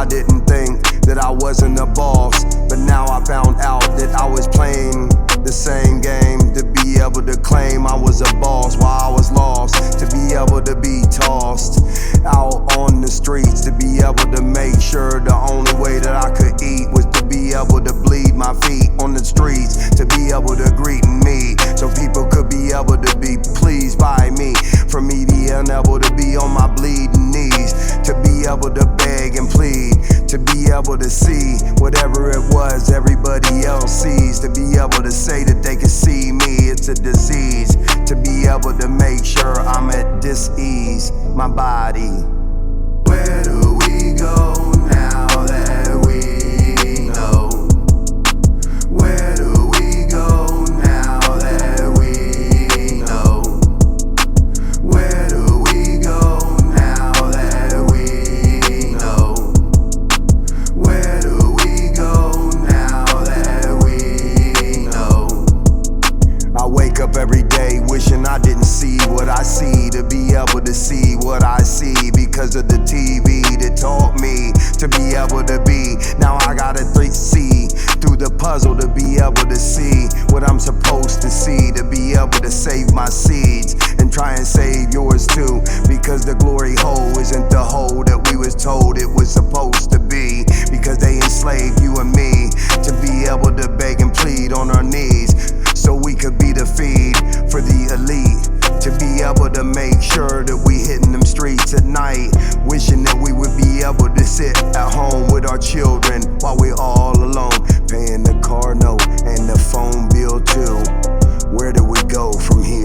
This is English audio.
I didn't think that I wasn't a boss, but now I found out that I was playing the same game. To be able to claim I was a boss while I was lost, to be able to be tossed out on the streets, to be able to make sure the only way that I could eat was to be able to bleed my feet on the streets, to be able to greet me, so people could be able to be pleased by me, for me being able to be on my bleeding knees, to be able to beg and plead, to be able to see whatever it was everybody else sees, to be able to say that they can see me, it's a disease, to be able to make sure I'm at dis-ease, my body. Where do we go now that we know? Where do we go now that we know? Where do we go now that we know? Where do we go now that we know? I wake up every day wishing I didn't see what I see, to be able to see what I see because of the TV that taught me to be able to be. Now I gotta see through the puzzle to be able to see what I'm supposed to see, to be able to save my seeds and try and save yours too, because the glory hole isn't the hole that we was told it was supposed to be, because they enslaved you and me to be able to beg and plead on our knees so we could be the feed for the elite, to be able to make sure that we hitting them streets at night, wishing that we would be able to sit at home with our children while we're all alone, paying the car note and the phone bill too. Where do we go from here?